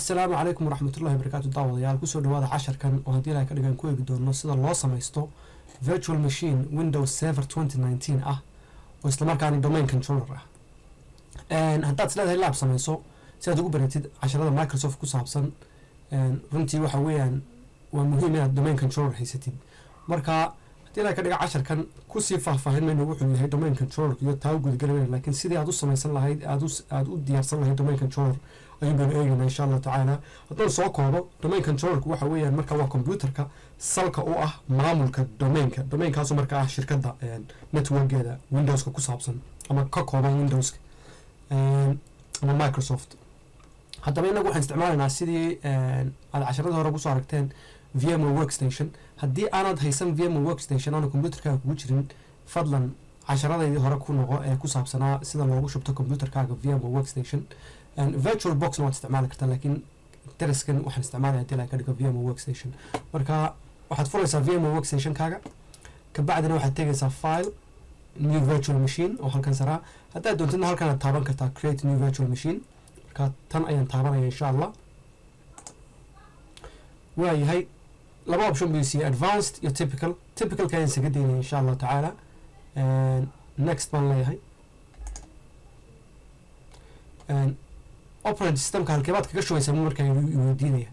السلام عليكم ورحمة الله وبركاته. دعوة كسر دواء عشر كان وهدي لك كان كوي بدون نص الله سميستو virtual machine Windows Server 2019 وإسلام كان domain controller هدات سلاح اللعب سميسو سيد أقول بريتد عشرة مايكروسوفت كسابسن رنتي وحويان ومهم domain controller حيستيد مركا هدي لك كان عشر كان كوسي فاهم منه وحول هي domain controller كيو تاوجد قلبي لكن سيدي عدو سميسن لهاي عدو ديارسن لهاي domain controller ayuun eegayna insha Allah tacaala haddaan soo koobo domain controllerku waxa weeyaan marka waa computerka salka u ah maamulka domainkaas marka ah shirkadda networkeeda Windowska ku saabsan ama ka kooban Windowska ama Microsoft. haddaba inagu waxaan isticmaalaynaa sidii aad casharada hore ku soo aragteen VMware Workstation. haddii aanad haysan VMware Workstation aan computerkaaga kugu jirin fadlan casharadaydii hore ku noqo ee ku saabsanaa sida loogu shubto computerkaaga VMware Workstation. virtual box ما تستعمله كرتا لكن درسكن وحن استعمالها دي لك كده VMware Workstation. مركا واحد فرصة VMware Workstation كاجا كبعدنا واحد تيجي فايل new virtual machine أو هالكن سرا حتى دونتنا هالكن تابان كرتا create new virtuال machine كا تن أيام تابان إن شاء الله. وهي هاي لما option بيسي advanced يو typical كاين سجدين إن شاء الله تعالى. next one لي هاي operating system ka halkeebaad kaga shubeysa markaa weydiinaya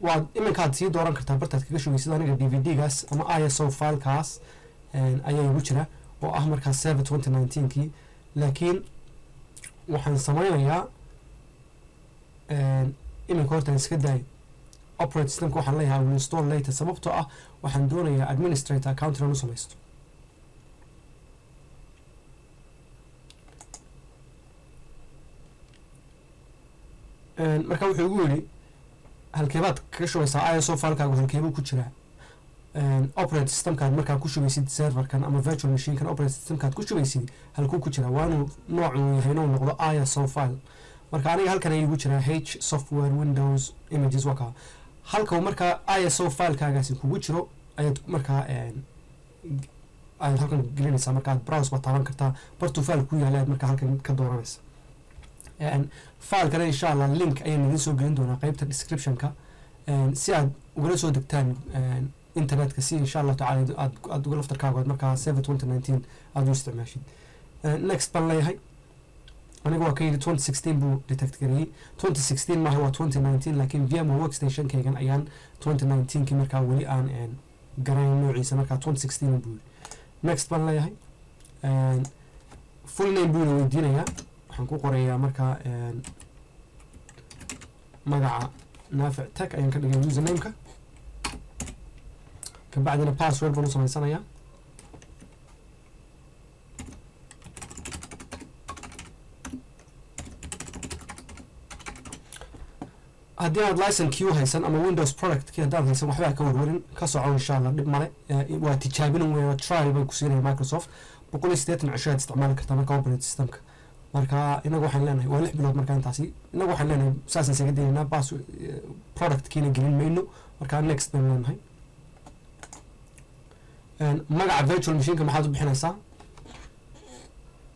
waa iminkaad sii dooran kartaa bartaad kaga shubeysid aniga DVD-gaas ama ISO file-kaas ayaa igu jira oo ah markaa Server 2019kii laakiin waxaan sameynayaa iminka horta iska daayo operating systemka waxaan leeyahay install later sababtoo ah waxaan doonayaa administrator account inaan u sameysto. marka wuxuu ugu yiri halkeebaad kaga shubeysaa ISO file-kaaga halkeebuu ku jiraa operating systemkaad markaa ku shubeysid serverkan ama virtual machine-kan operating systemkaad ku shubeysid halkuu ku jiraa waa inuu noocuu yahay inuu noqdo ISO file. marka aniga halkan ayuu jiraa H software Windows images waka halka markaa ISO file-kaagaasi kugu jiro ayaad markaa aad halkan gelinaysaa markaa browse baad taaban kartaa bartu file ku yaala markaa halkan ka dooranaysa. file kana insha Allah link ayaan idin soo gelin doonaa qaybta description ka si aad uga soo degtaan internetka si insha Allah tacaala aad uga laftarkaaga markaa Server 2019 aad u isticmaashid. next ban leeyahay aniga waa kaydi 2016 buu detect gareeyay 2016 maaha waa 2019 laakiin VMware Workstation kaygan ayaan 2019 kii markaa weli aan garayn noociisa markaa 2016 buu. next ban leeyahay full name buu weydiinayaa waxaan ku qorayaa markaa magaca naafic tag ayaan ka dhigay username-ka kabacdina password baan u samaysanayaa. haddii aad license kii u haysan ama Windows product kii haddaad haysan waxbaa ka warwarin ka soco insha Allah dhib male waa tijaabin weeyo trial bay ku siinaya Microsoft 180 cisho aad isticmaali kartaa marka operating systemka. marka inagu waxaan leenahay waa 6 bilood marka intaasi inagu waxaan leenahay saasan isaga deynaa bas product kiina gelin mayno marka next baan leenahay. magaca virtual machine-ka maxaad u bixinaysaa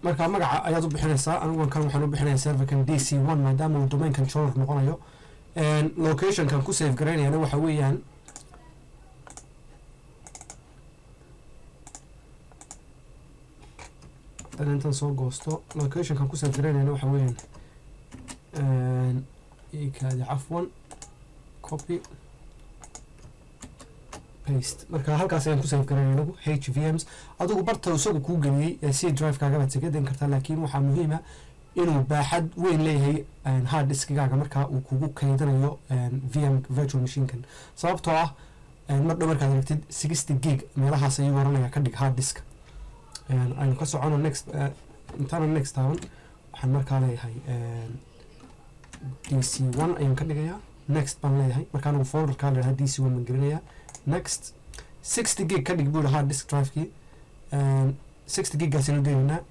marka magaca ayaad u bixinaysaa anigu kan waxaan u bixinayaa serverkan DC1 maadaama uu domain controller noqonayo location kan ku save gareynayana waxa weeyaan intaan soo goosto location kan ku save gareynayna waxa weeyaan kaadi cafwan copy paste marka halkaas ayaan ku save gareynay nagu HVMs adigu barta isagu ku geliyay C drive-kaaga baad isaga den kartaa laakiin waxaa muhiim ah inuu baaxad weyn leeyahay hard disk-gaaga marka uu kugu kaydinayo VM virtual machine-kan sababtoo ah marka markaad aragtid 60 gig meelahaas ayuu oranaya ka dhig hard disk. aynu ka socono next intaan next taaban waxaan markaa leeyahay DC1 ayaan ka dhigayaa next baan leeyahay marka anigu folderka leeyahay DC1 baan gelinayaa next 60 gig ka dhig buu hard disk drive-kii 60 gig gaasina gelinaa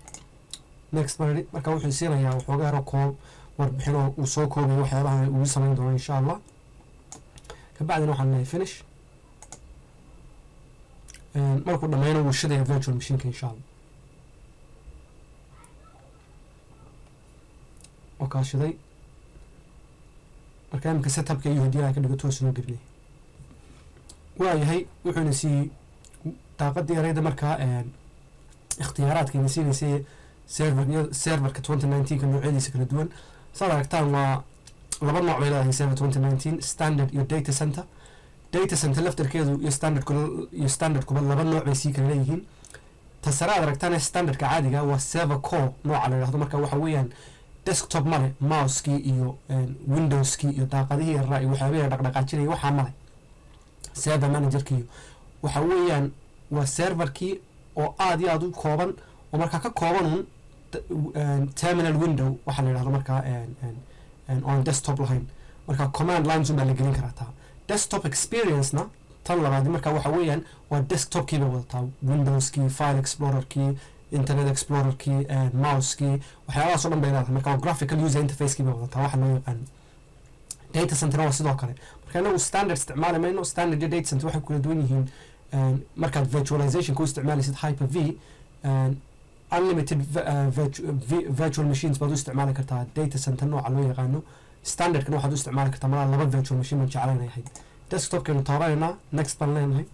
next baan marka wuxuu siinayaa waxoogaa yar koob warbixin oo uu soo koobay waxyaabaha uu samayn doono insha Allah kabacdina waxaan leeyahay finish markuu dhammeeyna wuu shidayaa virtual machine-ka insha Allah oo kaa shiday marka imika setupka iyo haddii ay ka dhigo toos inoo gelinay waayahay wuxuuna siiyey daaqadii yarayda markaa ikhtiyaaraadkayna siinaysay serverka 2019ka noocyadiisa kala duwan saad aragtaan waa laba nooc bay leedahay server 2019 standard iyo data center laftarkeedu iyo standardkuba laba nooc bay sii kala leeyihiin ta sare aad aragtaan standardka caadiga waa server core nooca la yidhahdo marka waxa weeyaan desktop male mouseskii iyo windowskii iyo daaqadihii yaraa iyo waxyaabaha dhaqdhaqaajinaya waxaa male server managerkii waxa weeyaan waa serverkii oo aad iyo aad u kooban oo markaa ka kooban terminal window waxaa la yidhahdo markaa on desktop lahayn marka command lines unbaa la gelin karaa taa desktop experience-na tan labaad marka waxa weeyaan waa desktopkii bay wadataa windowskii file explorerkii internet explorerkii mouseskii waxyaabahaas oo dhan bay leedahay marka graphical user interface-kii bay wadataa waxa loo yaqaan data center waa sidoo kale marka inagu standard isticmaali mayno standard iyo data center waxay kula duwan yihiin markaad virtualization ku isticmaalaysid hyper-v unlimited virtual machines baad u isticmaali kartaa data center nooca loo yaqaano standardkana waxaad u isticmaali kartaa malaa laba virtual machine baan jeclaynay ahayd desktopkeenu taabanaynaa next baan leenahay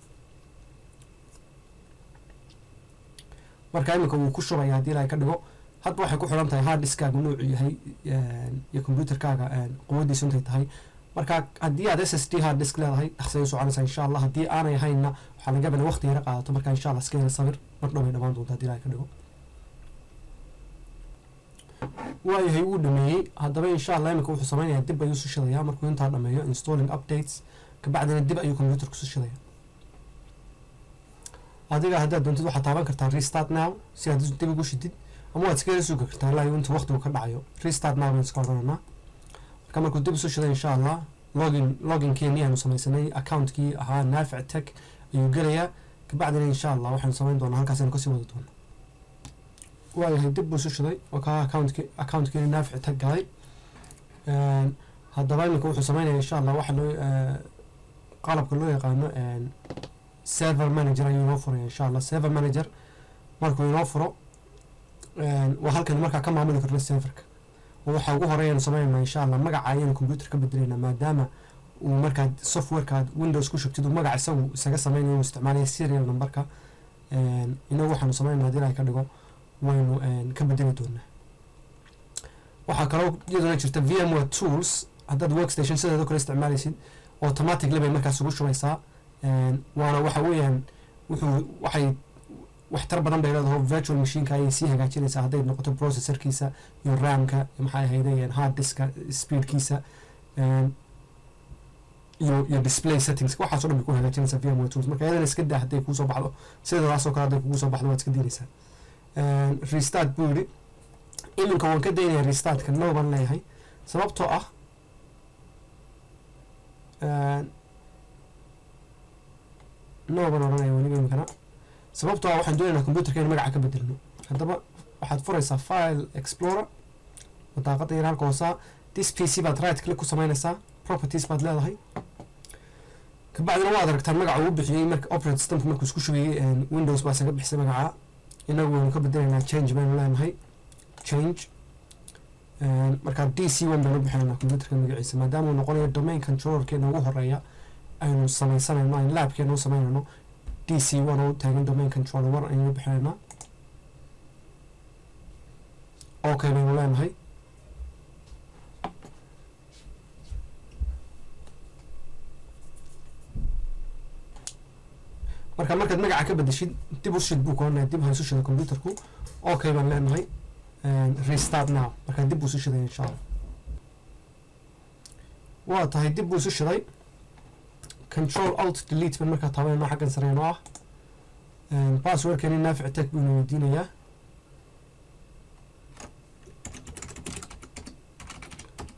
marka iminka wuu ku shubaya haddii ilaahay ka dhigo hadba waxay ku xiran tahay hard diskaaga noocu yahay iyo computerkaaga quwadiisu intay tahay marka haddii aad SSD hard disk leedahay dhaqsay u soconaysaa insha allah haddii aanay ahaynna waxaa laga yaabaa waqti yara qaadato marka insha allah iska hela sawir mar dhow ay dhammaan doonta haddii ilaahay ka dhigo waayahay wuu dhameeyey haddaba insha allah iminka wuxuu samaynayaa dib ayuu sushadayaa markuu intaa dhameeyo installing updates kabacdina dib ayuu computerku sushadaya adiga haddaad doontid waxaad taaban kartaa restart now si aad dib ugu shidid ama waad iska sugi kartaa ilaa inta waqtigu ka dhacayo restart now baan iska odhananaa marka markuu dib isu shiday insha allah loginkeenii aanu samaysanay accountkii ahaa naafic tech ayuu gelayaa kabacdina insha allah waxaanu samayn doonaa halkaas aynu kasii wadi doona waayahay dib buu isu shiday oo kaa accountkeenii naafic tech galay haddaba iminka wuxuu samaynaya insha allah waxa loo qalabka loo yaqaano server manager ayuu inoo furaya insha allah server manager markuu inoo furo waa halkan markaa ka maamuli karno serverka oo waxa ugu horeeyaan sameeynaa insha allah magaca ayaan computer ka bedelayna maadaama uu markaa softwareka windows ku shubtid uu magaca isaga sameynayo uu isticmaalayo serial numberka inagu waxaanu sameynaa haddii ay ka dhigo waynu ka bedeli doonaa waxaa kaloo iyaduna jirta VMware tools haddaad workstation sideedoo kale isticmaalaysid automatically bay markaas ugu shubaysaa waana waxa weeyaan waxay waxtar badan bay leedahay virtual machine-ka ayay sii hagaajinaysaa hadday noqoto processorkiisa iyo RAM-ka maxay ahaydeen hard disk speedkiisa iyo display settings waxaas oo dhan bay ku hagaajinaysaa VMware tools marka iyadana iska daa hadday kuu soo baxdo sidaas oo kale hadday kugu soo baxdo waad iska diinaysaa restart buu yidhi iminka waan ka daynayaa restartka no baan leeyahay sababtoo ah no baan odhanaya weliba iminkana sababtoo ah waxaan doonaynaa computerka in magaca ka bedelno haddaba waxaad furaysaa file explorer oo daaqada yar halka hoosaa this PC baad right click ku samaynaysaa properties baad leedahay kabacdina waad aragtaan magaca uu bixiyey marka operating systemka markuu isku shugayey windows baa isaga bixisay magaca inagu waynu ka bedelaynaa change baynu leenahay change markaa DC1 baynu bixinaynaa computerka magaciisa maadaama uu noqonayo domain controllerkeena ugu horeeya aynu samaysanayno aynu labkeena u samaynayno DC1 oo taagan domain controller 1 aynu bixinaynaa okay baynu leenahay markaad magaca ka bedeshid dib u shid buu koonaya dib ha isu shida computerku okay baan leenahay restart now markaa dib buu isu shiday insha allah waa tahay dib buu isu shiday control alt delete baan markaa taabanayno xaggan sareyno ah passwordkani naafic tech buu weydiinayaa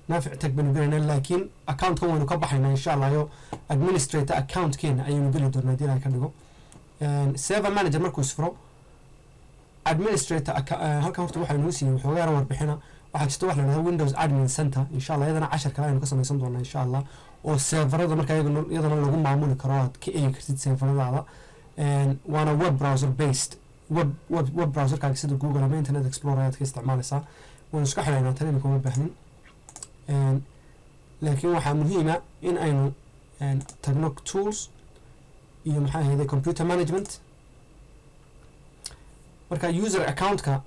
naafic tech banu gelaynaa laakiin accountkan waynu ka baxaynaa insha allah yo administrator accountkeena ayaynu geli doonaa haddii ilahay ka dhigo server manager markuu isfuro administrator halkan horta waxaa inoo siiyey waxoogaa yara warbixina waxaa jirta wax la yidhahdo windows admin center insha allah iyadana cashar kale aynu ka samaysan doonaa insha allah oo serverada markaa iyadana lagu maamuli karo aad ka eegi kartid serveradaada waana web browser based web browserkaaga sida google ama internet explorer ayaad ka isticmaalaysaa waynu iska xidhaynaa tan imika uma baahnin laakiin waxaa muhiima in aynu tagno tools iyo maxaa ahayday computer management. marka user accountka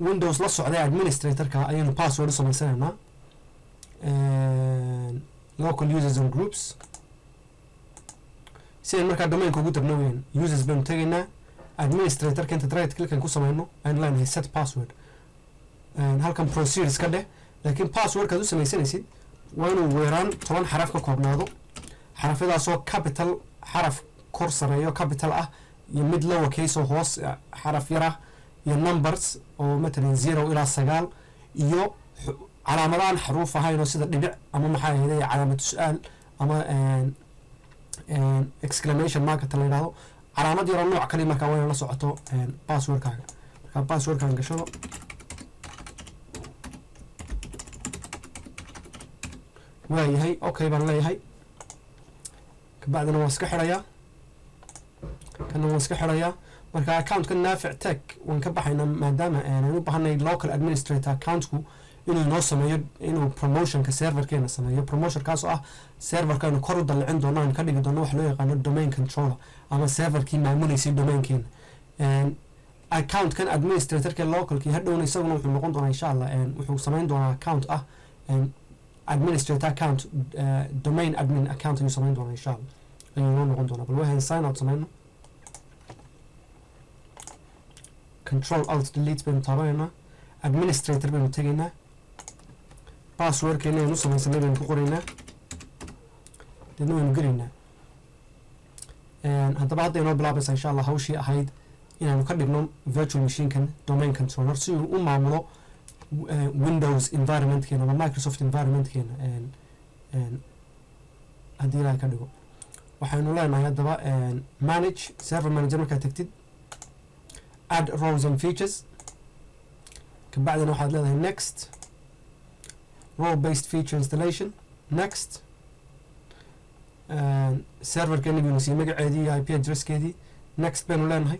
windows la socday administratorka ayaynu password u samaysanaynaa. Local users and groups si aynu markaa domainka ugu tagno weyn users baynu tegaynaa. administratorka inta right clickan ku samayno aynu leenahay set password. halkan proceed iska dheh, laakiin passwordkaad u samaysanaysid waa inuu weeraan 10 xaraf ka koobnaado. xarafyadaasoo capital xaraf kor sareeyo capital ah iyo mid lower case oo hoos xaraf yar ah iyo numbers oo matalan 0 ilaa 9 iyo calaamadan xaruuf ahayn oo sida dhibic ama maxaa ahayd calaamad su'aal ama exclamation mark la yiraahdo. calaamad yar oo nooc kale markaa waa la socoto passwordkaaga. marka passwordkaaga gashado waayahay okay baan leeyahay. kabacdina waan iska xirayaa kana waan iska xirayaa. marka accountka naafic tech waan ka baxaynaa maadaama aan u baahanay local administrator accountku inuu noo sameeyo inuu promotionka serverkeena sameeyo. promotionkaas oo ah serverkeenu kor u dalcin doono aan ka dhigi doono wax loo yaqaano domain controller ama serverkii maamulayay domainkeena. accountkan administratorka localkii hadhowna isaguna wuxuu noqon doonaa insha Allah wuxuu sameyn doonaa account ah administrator account domain admin account ayuu sameyn doonaa insha Allah ayuu noqon doonaa. bal waxaan sign out sameyno control alt delete baynu taabanayna. administrator baynu tegaynaa. passwordkeena aynu samaysanay baynu ku qoraynaa dadna waynu gelaynaa. haddaba hadda inoo bilaabaysa insha Allah hawshii ahayd inaanu ka dhigno virtual machinekan domain controller si uu u maamulo windows environmentkeena ama microsoft environmentkeena haddii ilaahay ka dhigo. waxaynu leenahay haddaba manage server manager markaad tagtid add roles and features. kabacdina waxaad leedahay next role based feature installation next. serverkeena baynu sii magaceedii iyo IP addresskeedii next baynu leenahay.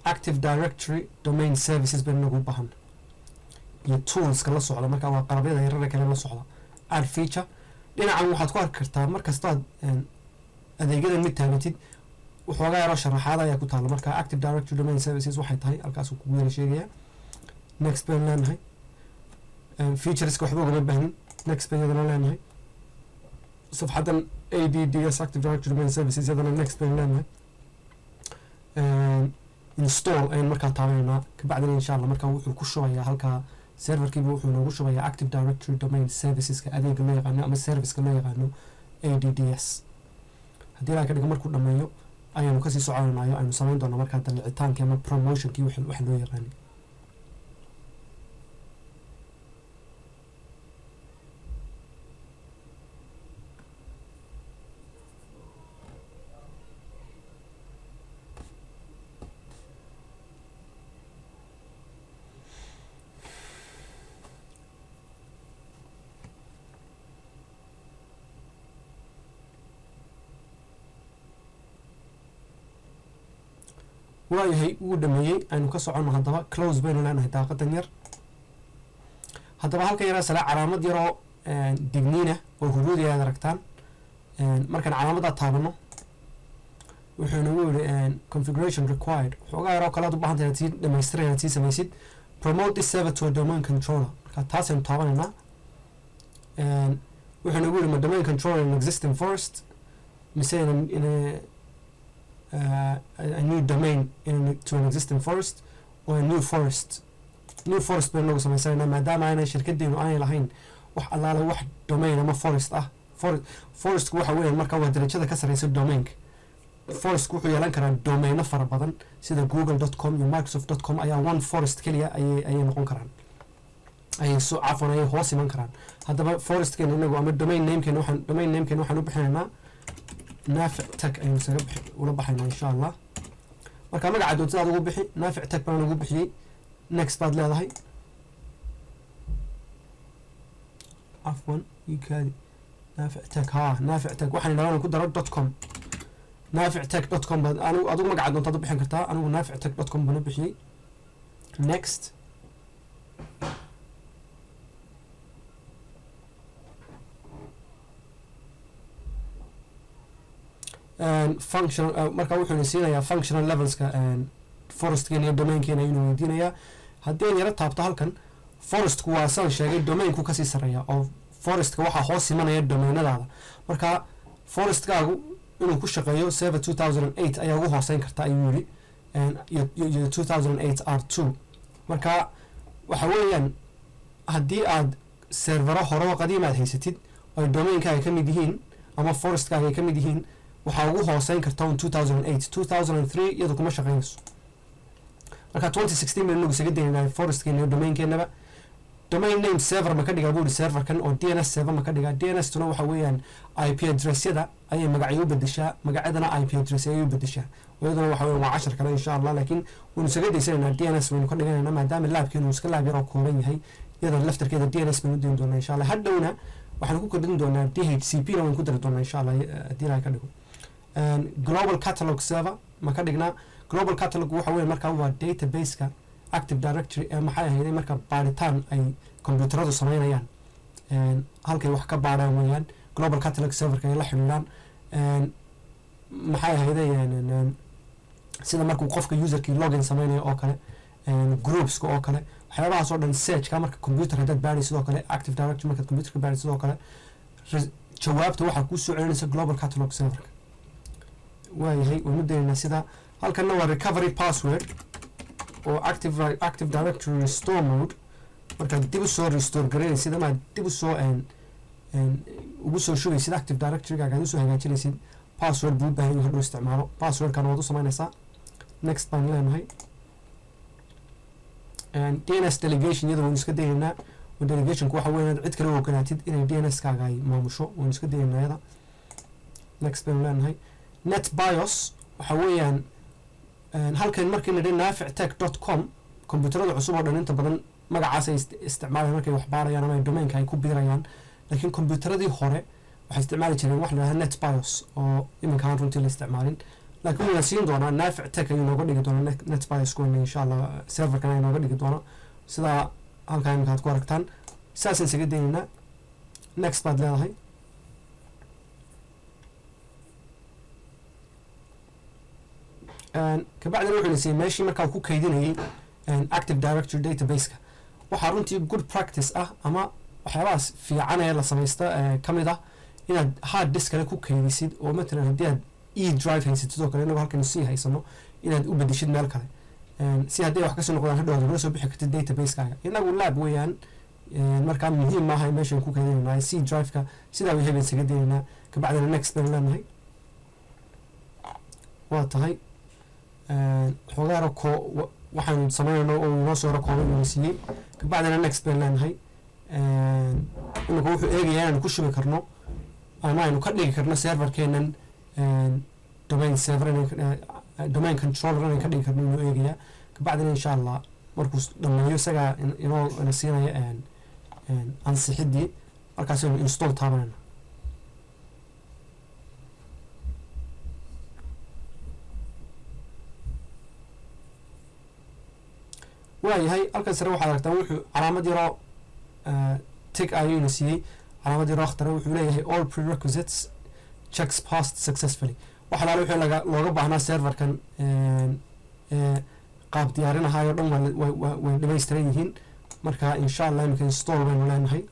active directory domain services baynu nagu baahan iyo toolska la socda. marka waa qalabyada yarara kale la socda. add feature dhinacan waxaad ku arki kartaa markastaad adeegyadan mid taagatid waxoogaa yaroo sharaxaad ayaa ku taala. marka active directory domain services waxay tahay halkaasuu kugu yara sheegaya. next baynu leenahay. featureska waxba ugama baahnin next baynu yadana leenahay. safxadan ADDS active directory domain services yadana next baynu leenahay. install ayaan markaa taabanaynaa. kabacdina insha Allah markaa wuxuu ku shubayaa halkaa serverkiiba wuxuu noogu shubayaa active directory domain serviceska adeega loo yaqaano ama serviceka loo yaqaano ADDS. haddii ilaa ka dhigo markuu dhammeeyo ayaanu kasii soconaynayo aynu samayn doonaa markaa dalicitaankii ama promotionkii wax loo yaqaanay. waayahay wuu dhameeyey aynu ka soconno. haddaba close baynu leenahay daaqadan yar. haddaba halkan yaraa sala calaamad yaroo digniina oo huruudi aad aragtaan. markaan calaamadaa taabano wuxuu nagu yidhi configuration required. waxoogaa yaroo kale aad u baahan tahay inaad sii dhamaystiran inaad sii samaysid promote this server to a domain controller. marka taasaynu taabanaynaa. wuxuu nagu yidhi ma domain controller in existing forest mise in a new domain to an existing forest or a new forest. new forest baynu nagu samaysanayna maadaama aanay shirkadeenu aanay lahayn wax allaale wax domain ama forest ah. forestku waxa weeyaan marka waa darajada ka sareysa domainka. forestku wuxuu yeelan karaa domaino fara badan sida google.com iyo microsoft.com ayaa one forest keliya ayay noqon karaan. ayay cafwan ayay hoos iman karaan. haddaba forestkeena inagu ama domain namekeena waxaan u bixinaynaa naafic tech aynu isaga ula baxaynaa insha Allah. marka magaca doontada ugu bixi naafic tech baan ugu bixiyey. next baad leedahay. cafwan ikaadi naafic tech naafic tech waxaan ilaalinaa ku daro .com naafic tech.com baad adigu magaca doontada u bixin kartaa. anigu naafic tech.com baan u bixiyey. next function marka wuxuu siinayaa functional levelska forestkeena iyo domainkeena inuu weydiinayaa. haddii aan yaro taabto halkan forestku waa saan sheegay domainku kasii sareeya oo forestka waxaa hoos imanaya domainadaada. marka forestkaagu inuu ku shaqeeyo server 2008 ayaa ugu hooseyn karta ayuu yidhi iyo 2008 R2. marka waxa weeyaan haddii aad servero hore oo qadiim aad haysatid oo domainkaaga ka mid yihiin ama forestkaaga ay ka mid yihiin waxaa ugu hooseyn karta 2008 2003 iyadu kuma shaqeynayso. marka 2016 baynu isaga daynaa forestkeena iyo domainkeenaba. domain name server ma ka dhigaa buuri serverkan oo DNS server ma ka dhigaa. DNS tuna waxa weeyaan IP addressyada ayay magacyo u bedeshaa, magacyadana IP address ayay u bedeshaa. iyaduna waxa weeyaan waa 10 kale insha Allah, laakiin waynu isaga daysanaynaa DNS waynu ka dhiganaynaa maadaama laabkeenu iska laab yar oo kooban yahay. iyada laftarkeeda DNS baynu diin doonaa insha Allah. hadhowna waxaan ku kordhin doonaa DHCP na waynu ku dari doonaa insha Allah haddii la ka dhigo. global catalog server ma ka dhignaa. global catalog waxa weeye markaa waa database-ka active directory ee maxay ahayd marka baaritaan ay kombiyuutaradu sameynayaan halkay wax ka baaraan weeyaan. global catalog serverka ay la xiriiraan maxay ahayd sida markuu qofka userkii login sameynayo oo kale, groupska oo kale, waxyaabahaas oo dhan searchka marka computer haddaad baaraysid sidoo kale active directory markaad computerka baaraysid sidoo kale jawaabta waxaa kuu soo celinaysa global catalog serverka. waayahay waynu daynaa sida halkanna waa recovery password oo active directory restore mode. markaad dib u soo restore gareynaysid ama dib u soo ugu soo shugaysid active directory-gaaga aad usoo hagaajinaysid password buu u baahan yahay hadhow isticmaalo. passwordkan waad u samaynaysaa. next baan leenahay. DNS delegation iyada waynu iska daynaynaa. delegationku waxa weeye cid kale u ogolaatid inay DNS-kaaga ay maamusho waynu iska daynaynaa iyada. next baynu leenahay. net bios waxa weeyaan halkan markii nidhi nafictech.com kombiyuutarada cusub oo dhan inta badan magacaas ay isticmaalayaan markay wax baarayaan ama domainka ay ku biirayaan, laakiin kombiyuutaradii hore waxay isticmaali jireen wax la yidhahdo net bios oo iminka aan runtii la isticmaalin. laakiin wayna siin doonaa nafictech ayuu nooga dhigi doonaa net bios kuwana insha Allah serverkan ayuu nooga dhigi doonaa sidaa halkaa iminka aad ku aragtaan. saasaan isaga daynaynaa. next baad leedahay. kabacdina wuxuu siiyey meeshii markaa ku kaydinayay active directory database-ka. waxaa runtii good practice ah ama waxyaabahaas fiican ee la samaysta ka mid ah inaad hard disk kale ku kaydisid oo matalan haddii aad drive haysatid sidoo kale inagu halkan sii haysano inaad u bedeshid meel kale si haddii wax kasoo noqdaan hadhow aad soo bixi kartid database-kaaga. inagu lab weeyaan markaa muhiim maaha meeshaan ku kaydinayna drive-ka sidaa way hebel isaga daynaynaa. kabacdina next baynu leenahay. waa tahay xogaara waxaanu sameynayno oo inoo soo rakoobay inuu siiyey. kabacdina next baynu leenahay. imika wuxuu eegayaa inaanu ku shubi karno ama aynu ka dhigi karno serverkeenan domain server domain controller inaan ka dhigi karno inuu eegayaa. kabacdina insha Allah markuu dhammeeyo isagaa inoo ina siinaya ansixidii markaas aynu install taabanayna. waayahay halkan sare waxaad aragtaa wuxuu calaamad yaroo tig ayuuna siiyey calaamad yaroo akhtara wuxuu leeyahay all prerequisites checks passed successfully. wax alaale wixii looga baahnaa serverkan qaab diyaarinahaayoo dhan way dhamaystiran yihiin. marka insha Allah imika install baynu leenahay.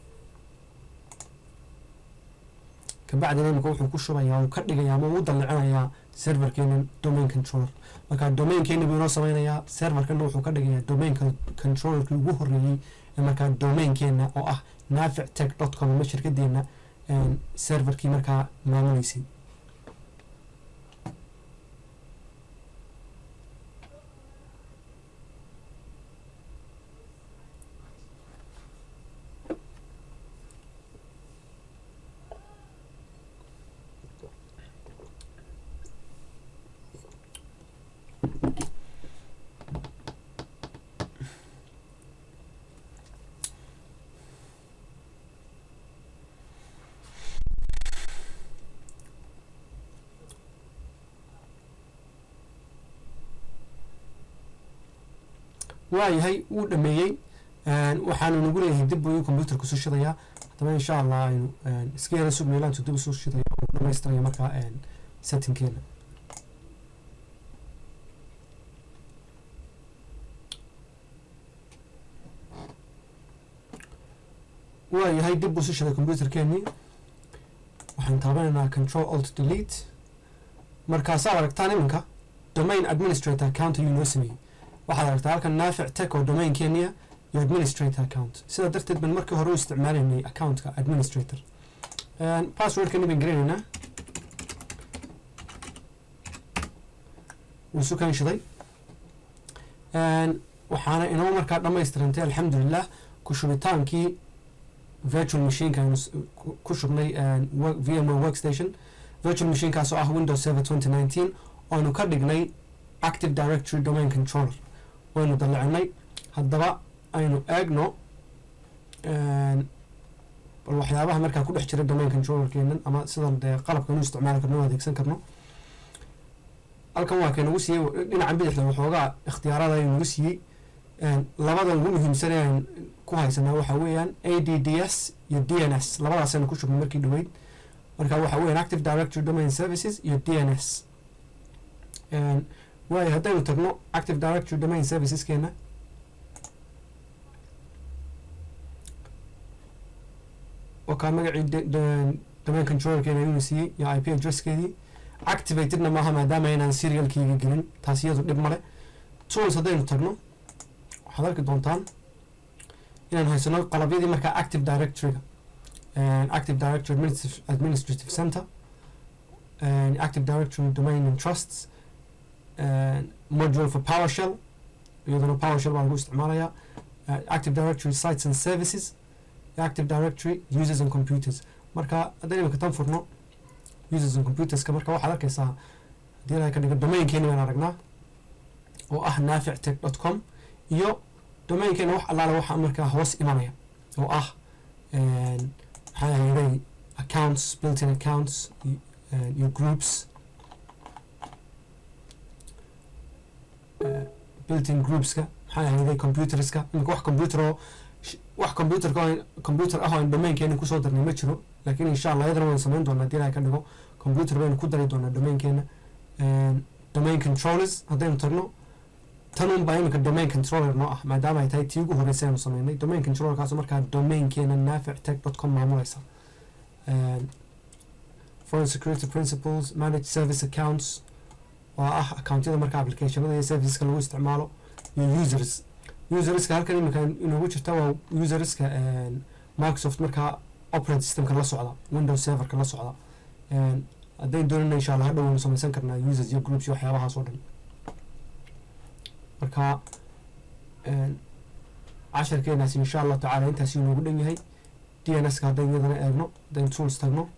kabacdina imika wuxuu ku shubayaa uu ka dhigayaa ama uu dallicinayaa serverkeena domain controller. marka domainkeena buu inoo sameynayaa serverkana wuxuu ka dhigayaa domain controllerkii ugu horreeyey ee markaa domainkeena oo ah nafictech.com ama shirkadeena serverkii markaa maamuleysay. waayahay wuu dhameeyey. waxaanu nagu leeyahay dib buu computerka soo shidayaa. haddaba insha Allah aynu iska yara sugnayo intuu dib usoo shidayo oo dhamaystiraya markaa settingkeena. waayahay dib u sishaday computerkeenii waxaan taabanaynaa control alt delete markaasaad aragtaan iminka domain administrator account ayuu noo sameeyey. waxaad aragtaa halkan naafic tech oo domainkeenia iyo administrator account. sidaa darteed ban markii hore u isticmaalaynay accountka administrator. passwordkani baan gelinaynaa wuu isu kanshaday waxaana inoo markaa dhammaystirantay alxamdulilah ku shubitaankii virtual machine aynu ku shubnay VMware workstation. virtual machine kaas oo ah Windows Server 2019 oonu ka dhignay active directory domain controller waynu dalacinay. haddaba aynu eegno bal waxyaabaha markaa ku dhex jira domain controllerkeenan ama sidan dee qalabka inu isticmaali karno o adeegsan karno. halkan waa kay nagu siiyey dhinaca bidixda waxoogaa ikhtiyaarada ayuu nagu siiyey. labada ugu muhiimsan aan ku haysanaa waxaa weeyaan ADDS iyo DNS labadaasaynu ku shubnay markii dhaweyd. marka waxaa weeyaan active directory domain services iyo DNS. waayo haddaynu tagno active directory domain serviceskeena oo kaa magacii domain controllerkeena ayuu siiyey iyo IP addresskeedii. activatedna maaha maadaama aynaan serialkiiga gelin taas iyadu dhib male. tools haddaynu tagno waxaad arki doontaan inaan haysano qalabyadii markaa active directoryga active directory administrative center active directory domain and trusts module for PowerShell iyaduna PowerShell baa lagu isticmaalayaa active directory sites and services active directory users and computers. marka haddaynu imika tan furno users and computerska marka waxaad arkaysaa haddii la ka dhigo domainkeeni baan aragnaa oo ah nafictech.com iyo domainkeena wax allaala waxa markaa hoos imanaya oo ah maxaa ahayday accounts built-in accounts iyo groups built-in groupska maxaa ahayday computerska imika wax computer ah oo aan domainkeena kusoo darnay ma jiro laakiin insha allah iyadana waan samayn doonaa haddii ilahay ka dhigo computer baynu ku dari doonaa domainkeena. domain controllers haddaynu tagno tanun baa imika domain controller noo ah maadaama ay tahay tii ugu horreysay aanu sameynay. domain controllerkaas markaa domainkeena nafictech.com maamulaysa. foreign security principles managed service accounts oo ah accountyada markaa applicationada iyo serviceska lagu isticmaalo iyo userska halkan imika inoogu jirta waa userska Microsoft markaa operating systemka la socda Windows serverka la socda. haddayn doonana insha allah hadhow waynu samaysan karnaa users iyo groups iyo waxyaabahaas oo dhan. marka casharkeenaasi insha allah tacaala intaasi inoogu dhan yahay. DNS-ka haddayn iyadana eegno haddayn tools tagno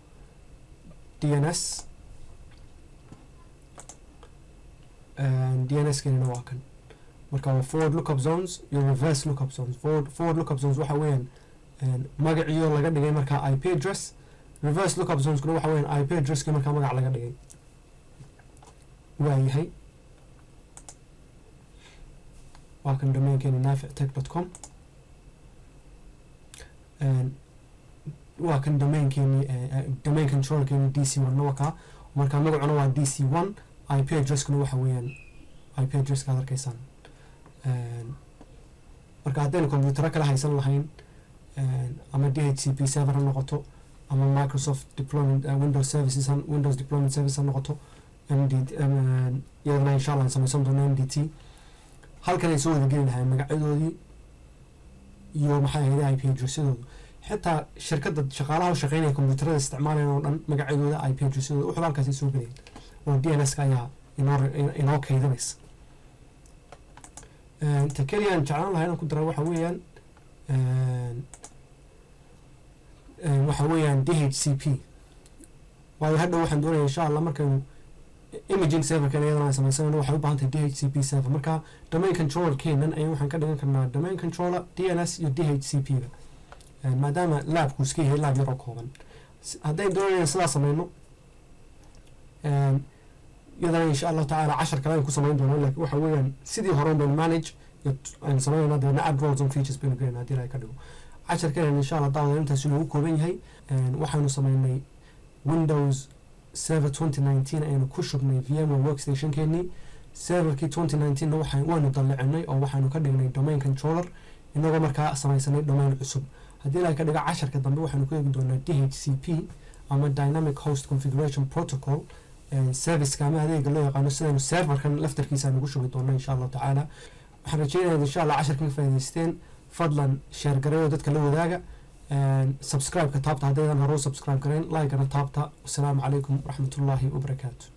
DNS-keenina waa kan. marka waa forward lookup zones iyo reverse lookup zones. forward lookup zones waxa weeyaan magaciyo laga dhigay markaa IP address. reverse lookup zones kuna waxa weeyaan IP addresski markaa magac laga dhigay. waayahay waa kan domainkeeni nafictech.com waa kan domainkeeni domain controllerkeeni DC1 wakaa markaa magacuna waa DC1 IP addresskuna waxa weeyaan IP addresska aad arkaysaan. marka haddaynu computerro kala haysan lahayn ama DHCP server ha noqoto ama Microsoft deployment Windows services Windows deployment service ha noqoto iyadana insha allah samaysan doono MDT. halkan ay soo wada geli lahayn magacyadoodii iyo maxay ahayd IP addressadooda. xitaa shirkadda shaqaalaha u shaqeynaya computerrada isticmaalayaan oo dhan magacyadooda IP addressadooda wuxuu halkaasi soo gelaya oo DNS-ka ayaa inoo kaydinaysa. ta keliya aan jeclaan lahay inaan ku dara waxa weeyaan DHCP waayo hadhow waxaan doonaya insha allah markaynu imaging serverkan iyadana aan samaysanayno waxay u baahan tahay DHCP server. marka domain controller keenan ayaan waxaan ka dhigan karnaa domain controller DNS iyo DHCP-ga maadaama laabku iska yahay laab yar oo kooban. haddayn doonayaan sidaa sameyno iyadana insha allahu tacaala cashar kale ayaan ku samayn doonaa laakiin waxa weeyaan sidii hore baynu manage aynu samaynayna deena add roles and features baynu gelinaa haddii ilahay ka dhigo. casharkeenan insha allah daawada intaas inoogu kooban yahay. waxaanu samaynay Windows server 2019 aynu ku shubnay VMware workstation keenii serverkii 2019 waanu dalacinay oo waxaanu ka dhignay domain controller inagoo markaa samaysanay domain cusub haddii la ka dhigo casharka dambe waxaanu ku eegi doonaa DHCP ama Dynamic Host Configuration Protocol service ama adeega loo yaqaano sidaynu serverkan laftarkiisa nagu shubi doonaa insha Allah tacaala waxaan rajeynayaa insha Allah casharkan faa'iidaysteen fadlan share gareeyo dadka la wadaaga subscribe ka taabta haddii adan hore subscribe gareyn like ana taabta. Assalaamu calaykum waraxmatullaahi wabarakaatuh.